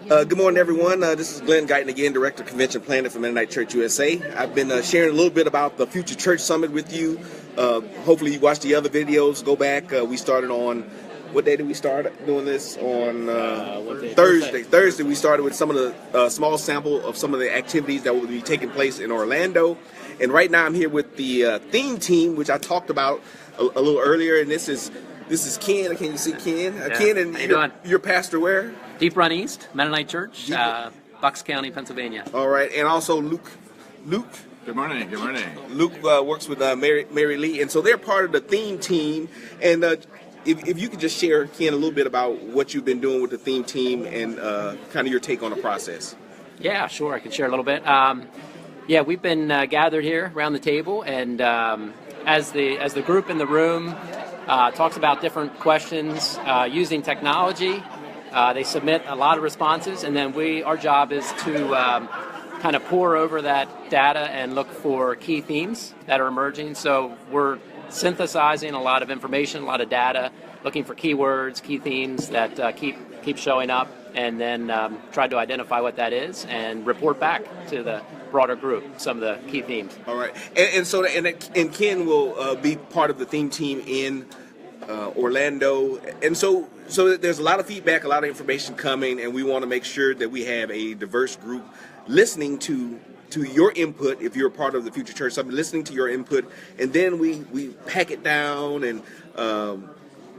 Good morning, everyone. This is Glenn Guyton again, Director of Convention Planning for Mennonite Church USA. I've been sharing a little bit about the Future Church Summit with you. Hopefully you watched the other videos. Go back. We started on, what day did we start doing this? On Thursday. Thursday we started with some of the small sample of some of the activities that will be taking place in Orlando. And right now I'm here with the theme team, which I talked about a little earlier. And this is Ken. Can you see Ken? Ken, and you're pastor where? Deep Run East, Mennonite Church, Bucks County, Pennsylvania. All right, and also Luke. Good morning. Good morning. Luke works with Mary Lee, and so they're part of the theme team. And if you could just share, Ken, a little bit about what you've been doing with the theme team and kind of your take on the process. Yeah, sure. I can share a little bit. We've been gathered here around the table, and as the group in the room talks about different questions using technology. They submit a lot of responses, and then our job is to kind of pore over that data and look for key themes that are emerging. So we're synthesizing a lot of information, a lot of data, looking for keywords, key themes that keep showing up, and then try to identify what that is and report back to the broader group some of the key themes. All right, and Ken will be part of the theme team in Orlando, and so there's a lot of feedback, a lot of information coming, and we want to make sure that we have a diverse group listening to your input. If you're a part of the Future Church Summit, listening to your input, and then we pack it down and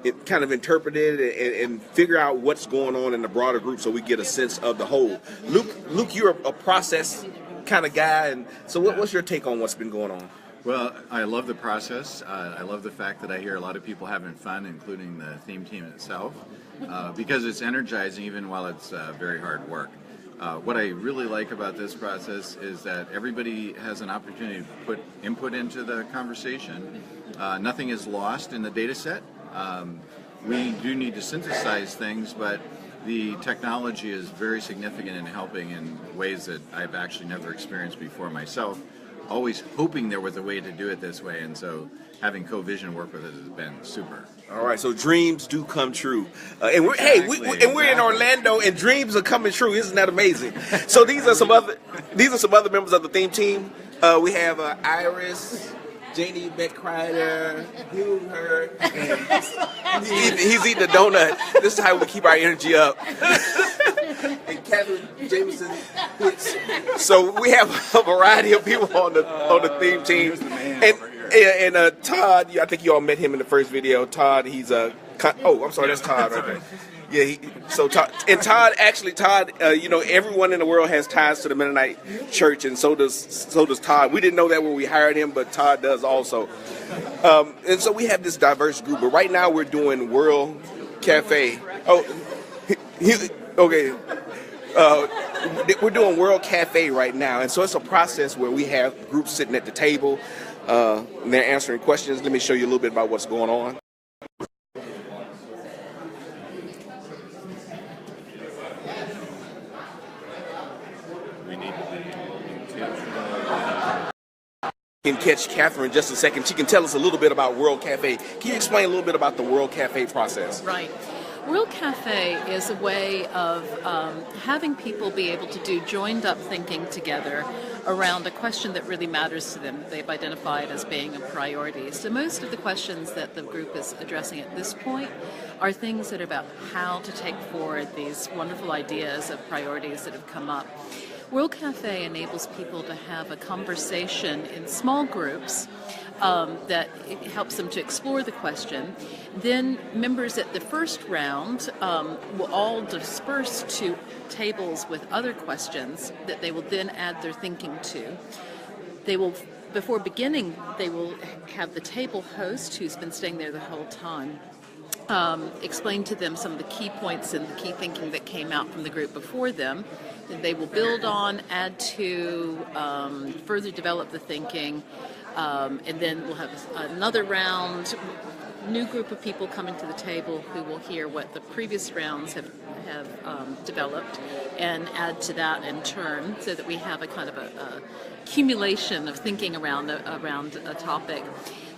it kind of interpret it and figure out what's going on in the broader group, so we get a sense of the whole. Luke, you're a process kind of guy, and so what's your take on what's been going on? Well, I love the process. I love the fact that I hear a lot of people having fun, including the theme team itself, because it's energizing even while it's very hard work. What I really like about this process is that everybody has an opportunity to put input into the conversation. Nothing is lost in the data set. We do need to synthesize things, but the technology is very significant in helping in ways that I've actually never experienced before myself. Always hoping there was a way to do it this way, and so having CoVision work with it has been super. All right, so dreams do come true, and we're in Orlando, and dreams are coming true. Isn't that amazing? So these are some other members of the theme team. We have Iris, Janie Beckrider, Hugh Hurt, and he's eating a donut. This is how we keep our energy up. And Catherine Jameson. So we have a variety of people on the theme team. And Todd, I think you all met him in the first video. Todd, he's I'm sorry, that's Todd right there. Yeah, Todd, everyone in the world has ties to the Mennonite Church, and so does Todd. We didn't know that when we hired him, but Todd does also. And so we have this diverse group. But right now we're doing World Cafe. We're doing World Cafe right now, and so it's a process where we have groups sitting at the table, and they're answering questions. Let me show you a little bit about what's going on. Can catch Catherine in just a second. She can tell us a little bit about World Cafe. Can you explain a little bit about the World Cafe process? Right. World Cafe is a way of having people be able to do joined-up thinking together around a question that really matters to them. They've identified as being a priority. So most of the questions that the group is addressing at this point are things that are about how to take forward these wonderful ideas of priorities that have come up. World Cafe enables people to have a conversation in small groups that helps them to explore the question. Then members at the first round will all disperse to tables with other questions that they will then add their thinking to. Before beginning, they will have the table host, who's been staying there the whole time, explain to them some of the key points and the key thinking that came out from the group before them. And they will build on, add to, further develop the thinking, and then we'll have another round, new group of people coming to the table who will hear what the previous rounds have developed and add to that in turn, so that we have a kind of a accumulation of thinking around a topic.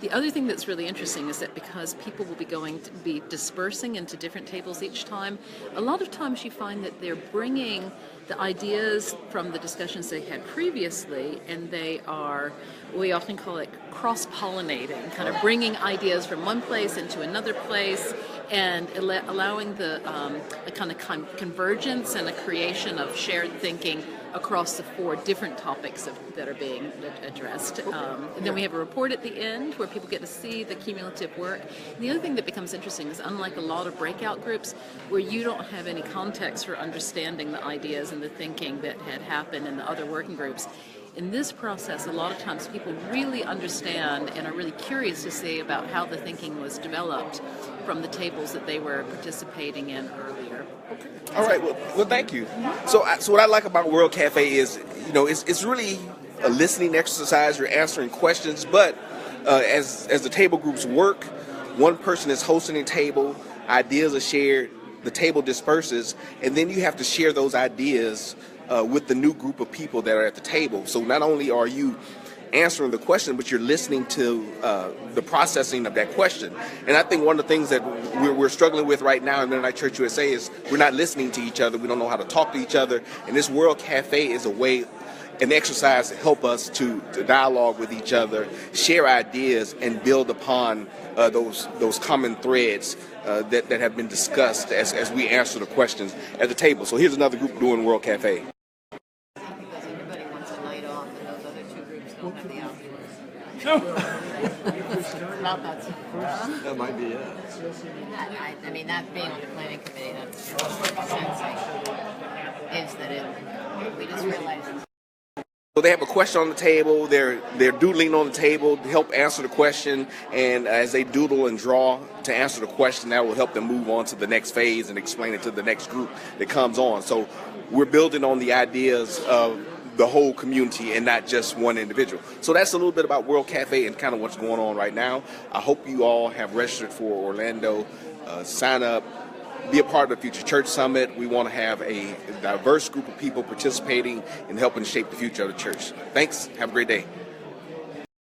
The other thing that's really interesting is that because people will be going to be dispersing into different tables each time, a lot of times you find that they're bringing the ideas from the discussions they had previously, and they are, we often call it cross-pollinating, kind of bringing ideas from one place into another place, and allowing the a kind of convergence and a creation of shared thinking across the 4 different topics that are being addressed. And then we have a report at the end where people get to see the cumulative work. And the other thing that becomes interesting is, unlike a lot of breakout groups where you don't have any context for understanding the ideas and the thinking that had happened in the other working groups, in this process, a lot of times people really understand and are really curious to see about how the thinking was developed from the tables that they were participating in earlier. All right. Well, thank you. So what I like about World Cafe is, it's really a listening exercise. You're answering questions, but as the table groups work, one person is hosting a table, ideas are shared, the table disperses, and then you have to share those ideas with the new group of people that are at the table. So not only are you answering the question, but you're listening to the processing of that question. And I think one of the things that we're struggling with right now in Mennonite Church USA is we're not listening to each other. We don't know how to talk to each other. And this World Cafe is an exercise to help us to dialogue with each other, share ideas, and build upon those common threads that have been discussed as we answer the questions at the table. So here's another group doing World Cafe. Because everybody wants a night off, and those other 2 groups don't have the hours. Not that simple. That might be it. I mean, that being on the planning committee, that's the sensation is that we just realized. So they have a question on the table, they're doodling on the table to help answer the question, and as they doodle and draw to answer the question, that will help them move on to the next phase and explain it to the next group that comes on. So we're building on the ideas of the whole community and not just one individual. So that's a little bit about World Cafe and kind of what's going on right now. I hope you all have registered for Orlando. Sign up. Be a part of the Future Church Summit. We want to have a diverse group of people participating in helping shape the future of the church. Thanks. Have a great day.